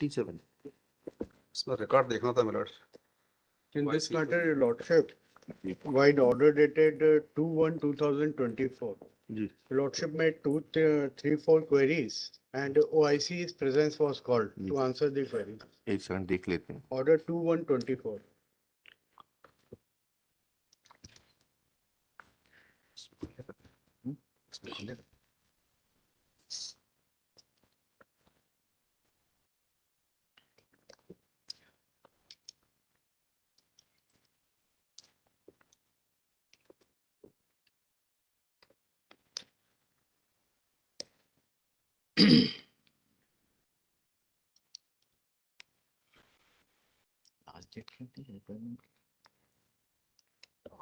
47 इसमें रिकॉर्ड देखना था मेरा। In this matter, Your Lordship, wide order dated 2/1/2024. जी Lordship made 3-4 queries and OIC's presence was called to answer the query. एक second देख लेते हैं। Order 2/1/24.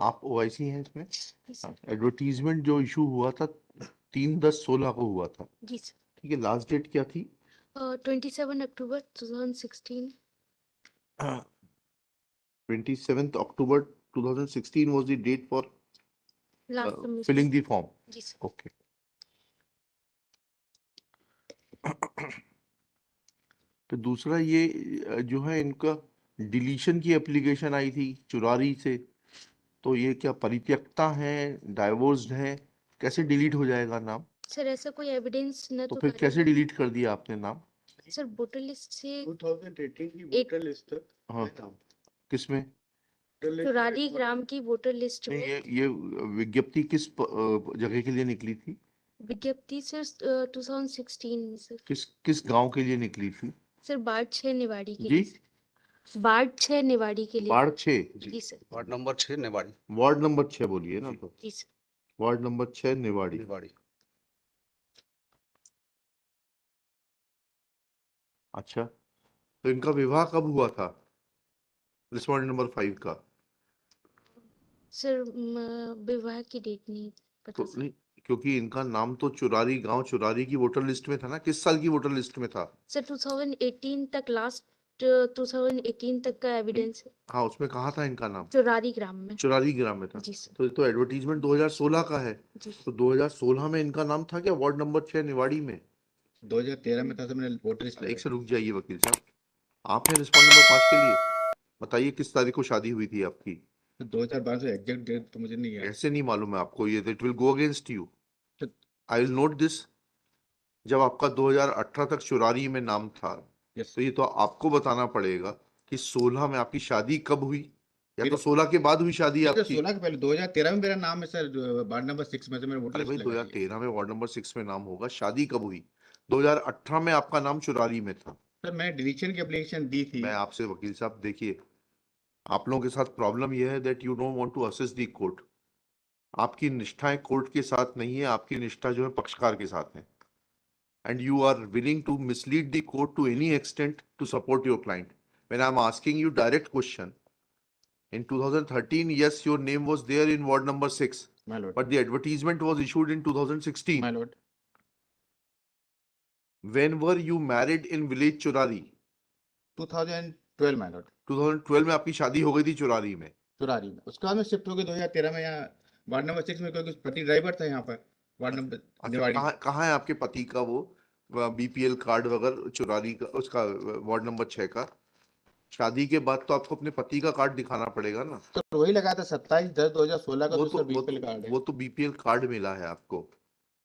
आप ओआईसी हैं इसमें? एडवर्टीजमेंट जो इशू हुआ था 3/10/16 को हुआ था, जी सर। ठीक है। लास्ट डेट क्या थी? 27 अक्टूबर 2016। 27th October 2016 was the date for last filling the form. जी सर। Okay. तो दूसरा ये जो है इनका डिलीशन की एप्लीकेशन आई थी चुरारी से, तो ये क्या परित्यक्ता है, डाइवोर्स्ड है, कैसे डिलीट हो जाएगा नाम? सर ऐसा कोई एविडेंस न तो तो फिर कैसे कार्यवाही- डिलीट कर दिया आपने नाम? सर वोटर लिस्ट से 2018 की वोटर लिस्ट तक हाँ, किसमें? चुरारी ग्राम की वोटर लिस्ट नहीं, में ये विज्ञप्ति किस जगह के लिए निकली थी? विज्ञप्ति सर 2016 में सर। किस गांव के लिए निकली थी? सर बाढ़ 6 निवाड़ी के जी? लिए। बाढ़ 6 निवाड़ी के लिए। वार्ड 6? जी sir. Ward number 6 Niwari. Ward number 6 बोलिए ना, तो जी sir. Ward number 6 Niwari. Niwari. अच्छा, तो इनका विवाह कब हुआ था रिस्पॉन्डेंट नंबर 5 का? सर विवाह की डेट नहीं पता तो सर। नहीं, क्योंकि इनका नाम तो चुरारी गांव चुरारी की वोटर लिस्ट में था ना। किस साल की वोटर लिस्ट में था? सर 2018 तक, लास्ट 2018 तक का एविडेंस है। हाँ, उसमें कहा था इनका नाम? चुरारी ग्राम में। चुरारी ग्राम में था। जी सर। तो एडवर्टीजमेंट 2016 का है, जी तो 2016 में इनका नाम था क्या वार्ड नंबर 6 निवाड़ी में? 2013 में था तो मैंने वोटर लिस्ट एक से रुक जाइए वकील साहब, आप हैं रिस्पॉन्डेंट नंबर 5 के लिए। बताइए किस तारीख को शादी हुई थी आपकी? 2012 से एग्जैक्ट डेट तो मुझे नहीं है। ऐसे नहीं मालूम है आपको? ये it will go against you. तो- आई विल नोट दिस। जब आपका 2018 तक चुरारी में नाम था, यस तो ये तो आपको बताना पड़ेगा कि 16 में आपकी शादी कब हुई, या तो मेरे- 16 के बाद हुई शादी आपकी? 16 के पहले 2013 में मेरा नाम है सर, वार्ड नंबर 6 में से मैंने वोटर अरे भाई, लिस्ट लगा दी है। 2013 में वार्ड नंबर 6 में नाम होगा, शादी कब हुई? 2018 में आपका नाम चुरारी में था। सर मैंने डिलीशन की एप्लीकेशन दी थी। मैं आपसे वकील साहब, देखिए, आप लोगों के साथ प्रॉब्लम यह है that you don't want to access the court. आपकी निष्ठाएं कोर्ट के साथ नहीं है, आपकी निष्ठा जो है पक्षकार के साथ है, and you are willing to mislead the court to any extent to support your client. When I'm asking you direct question, in 2013, yes, your name was there in ward number 6, My lord. but the advertisement was issued in 2016. My lord. When were you married in village Churari? 2012 my lord. 2012 में आपकी शादी हो गई थी चुरारी में। चुरारी में उसके बाद में शिफ्ट हो गए 2013 में यहाँ वार्ड नंबर 6 में, क्योंकि पति ड्राइवर था यहाँ पर वार्ड नंबर अच्छा, निवाड़ी। कहाँ है आपके पति का वो बीपीएल कार्ड वगैरह चुरारी का, उसका वार्ड नंबर 6 का? शादी के बाद तो आपको अपने पति का कार्ड दिखाना पड़ेगा ना। तो वही लगा था 27/10/2016 का दूसरा बीपीएल कार्ड है। वो तो बीपीएल कार्ड मिला है आपको,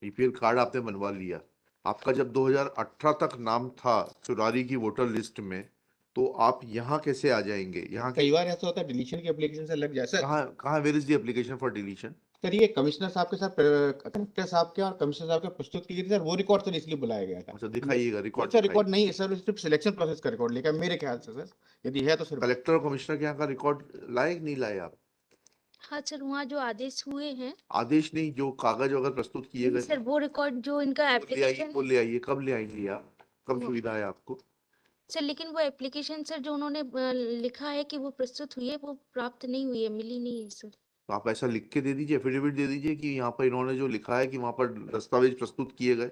बीपीएल कार्ड आपने बनवा लिया। आपका जब 2018 तक नाम था चुरारी की वोटर लिस्ट में, तो आप यहाँ कैसे आ जाएंगे? यहाँ कई बार ऐसा होता है डिलीशन की एप्लीकेशन से लग जाए सर। कहाँ where is the application for deletion? Sir ये कमिश्नर साहब के साथ कलेक्टर साहब के और कमिश्नर साहब के प्रस्तुत की गई थी सर, वो रिकॉर्ड सर इसलिए बुलाया गया था। अच्छा, दिखाइएगा रिकॉर्ड। सर रिकॉर्ड नहीं है सर, सिर्फ सिलेक्शन प्रोसेस का रिकॉर्ड लेकर मेरे ख्याल से सर, यदि है तो सर। कलेक्टर और कमिश्नर के यहाँ का रिकॉर्ड लाए कि नहीं लाए आप? हाँ सर, वहाँ जो आदेश हुए हैं। आदेश नहीं, जो कागज वगैरह प्रस्तुत किए गए सर वो रिकॉर्ड जो इनका एप्लीकेशन, वो ले आइए। कब ले आएंगे आप? कब वो- सुविधा है आपको? सर लेकिन वो एप्लीकेशन सर जो उन्होंने लिखा है कि वो प्रस्तुत हुई है, वो प्राप्त नहीं हुई है, मिली नहीं है सर। तो आप ऐसा लिख के दे दीजिए, एफिडेविट दे दीजिए कि यहाँ पर इन्होंने जो लिखा है कि वहाँ पर दस्तावेज प्रस्तुत किए गए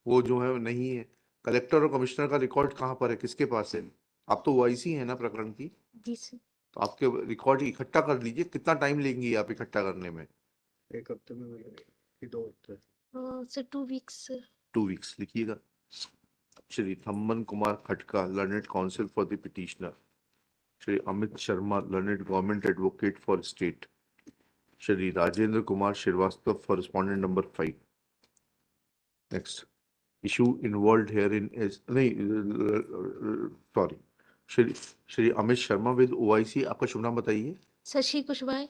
वो जो है नहीं है। कलेक्टर और कमिश्नर का रिकॉर्ड कहाँ पर है, किसके पास है? आप तो ओआईसी है ना प्रकरण की, जी सर। तो आपके रिकॉर्ड इकट्ठा कर लीजिए। कितना टाइम लेंगी आप इकट्ठा करने में? 1 हफ्ते में 2 हफ्ते। Sir 2 weeks sir. 2 वीक्स लिखिएगा। Shri Thamman Kumar Khatka, learned counsel for the petitioner. Shri Amit Sharma, learned government advocate for state. Shri Rajendra Kumar Srivastava for respondent number 5. Next. Issue involved herein is sorry. Shri Amit Sharma with OIC. आपका शुभ नाम बताइए. Shashi Kushwaha.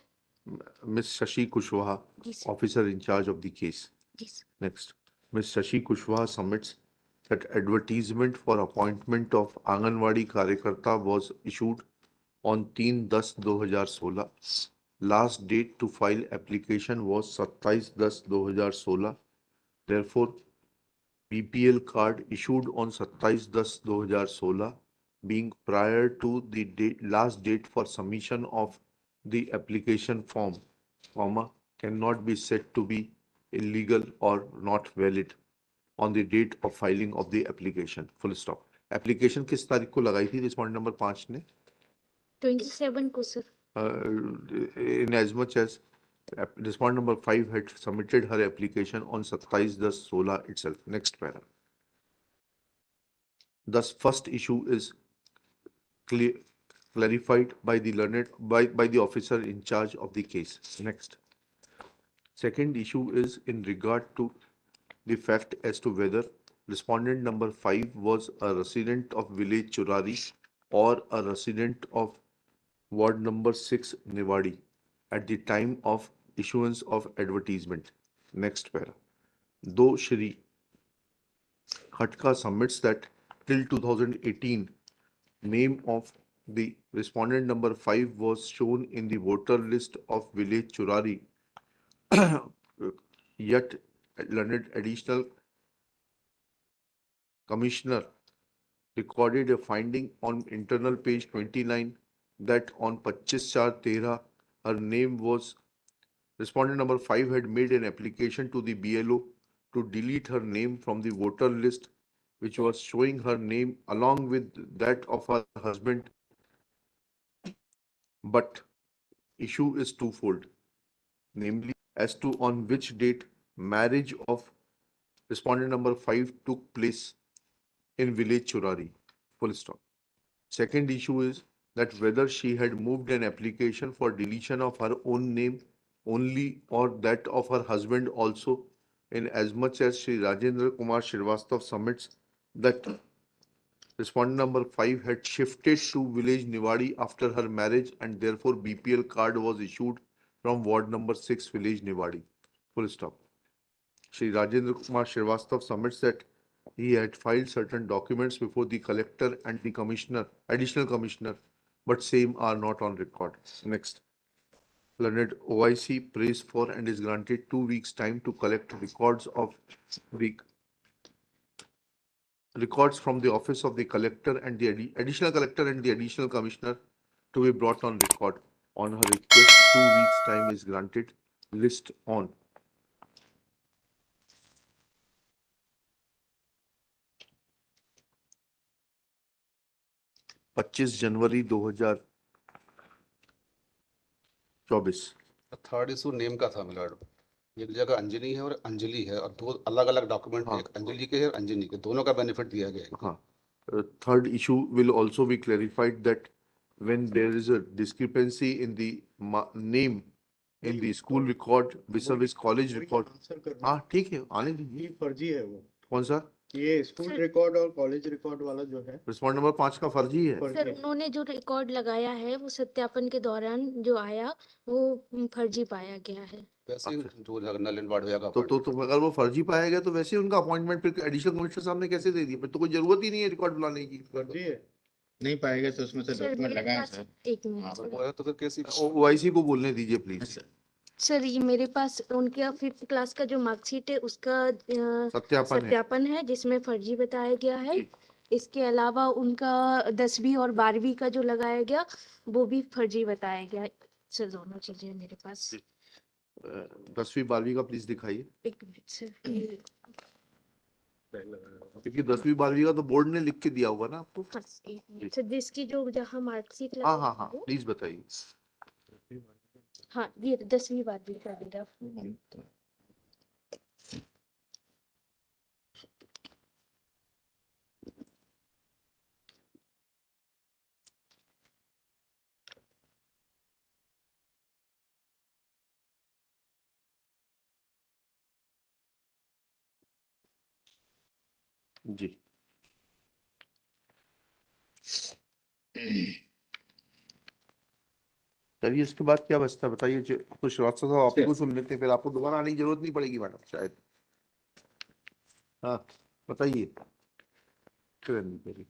Miss Shashi Kushwaha, जी sir. officer in charge of the case. जी sir. Next. Miss Shashi Kushwaha submits that advertisement for appointment of Anganwadi Karyakarta was issued on 3/10/2016. Last date to file application was 27/10/2016. Therefore, BPL card issued on 27/10/2016 being prior to the last date for submission of the application form, cannot be said to be illegal or not valid on the date of filing of the application. Full stop. Application किस तारीख को लगाई थी respondent number 5 ने? 27 को sir. In as much as respondent number 5 had submitted her application on 27/10/16 itself. Next para. Thus, first issue is clarified by the learned by the officer in charge of the case. Next. Second issue is in regard to the fact as to whether respondent number 5 was a resident of village Churari or a resident of ward number 6 Niwadi at the time of issuance of advertisement. Next para. Though Shri Khatka submits that till 2018 name of the respondent number 5 was shown in the voter list of village Churari, yet learned additional commissioner recorded a finding on internal page 29 that on 25/4/13 her name was respondent number 5 had made an application to the BLO to delete her name from the voter list, which was showing her name along with that of her husband. But issue is twofold, namely as to on which date marriage of respondent number 5 took place in village Churari. Full stop. Second issue is that whether she had moved an application for deletion of her own name only or that of her husband also, in as much as Shri Rajendra Kumar Srivastava submits that respondent number 5 had shifted to village Niwadi after her marriage and therefore BPL card was issued from ward number 6 village Niwadi. Full stop. Shri Rajendra Kumar Srivastava submits that he had filed certain documents before the collector and the commissioner, additional commissioner, but same are not on record. Next. Learned OIC prays for and is granted 2 weeks time to collect records from the office of the collector and the additional collector and the additional commissioner to be brought on record. On her request, 2 weeks time is granted. List on. पच्चीस जनवरी 2024. Third issue name का था मिलर्ड. एक जगह अंजलि है और अंजलि है और दो अलग अलग डॉक्यूमेंट हाँ. एक अंजलि के है और अंजलि के, दोनों का बेनिफिट दिया गया है. हाँ. Third issue will also be clarified that when there is a discrepancy in the name in the school record vis-a-vis college record. Answer कर हाँ ठीक है, आने दीजिए. ये फर्जी है वो. कौन सा? ये स्कूल रिकॉर्ड और कॉलेज रिकॉर्ड वाला जो है रिस्पॉन्ड नंबर 5 का फर्जी है. फर्जी सर है. उन्होंने जो रिकॉर्ड लगाया है वो सत्यापन के दौरान जो आया वो फर्जी पाया गया है. वैसे ही अच्छा. जो नलिन वाडवेया का तो अगर वो फर्जी पाया गया तो वैसे ही उनका अपॉइंटमेंट फिर एडिशनल कमिश्नर साहब ने कैसे दे दी? फिर तो कोई जरूरत ही नहीं है रिकॉर्ड बुलाने की. फर्जी है. नहीं पाएगा तो उसमें से सर डॉक्यूमेंट मेरे लगाए पास सर. एक मिनट सर. वो है तो फिर कैसी ओआईसी को बोलने दीजिए प्लीज. सर ये मेरे पास उनका 5th क्लास का जो मार्कशीट है उसका सत्यापन है. सत्यापन है जिसमें फर्जी बताया गया है. जी. इसके अलावा उनका 10वीं और 12वीं का जो लगाया गया वो भी फर्जी बताया गया. सर दोनों चीजें मेरे पास. 10वीं 12वीं का प्लीज दिखाइए, एक मिनट सर. क्योंकि 10वीं 12वीं का तो बोर्ड ने लिख के दिया होगा ना आपको. बस एक मिनट सर. जिसकी जो जहाँ मार्कशीट हाँ लगा हाँ हाँ, प्लीज बताइए. हाँ ये 10वीं 12वीं का मेरा. जी चलिए, इसके बाद क्या बचता है बताइए। तो श्रीवास्तव साहब आपको सुन लेते हैं, फिर आपको दोबारा आने की जरूरत नहीं पड़ेगी मैडम शायद। हाँ बताइए। किरण करिए।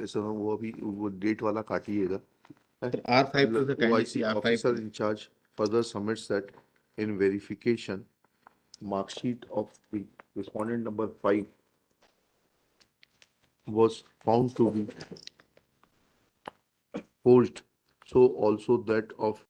ऐसा वो अभी वो डेट वाला काटिएगा। R5 to the OIC R5 officer in charge further submits that in verification, mark sheet of the respondent number 5 was found to be forged, so also that of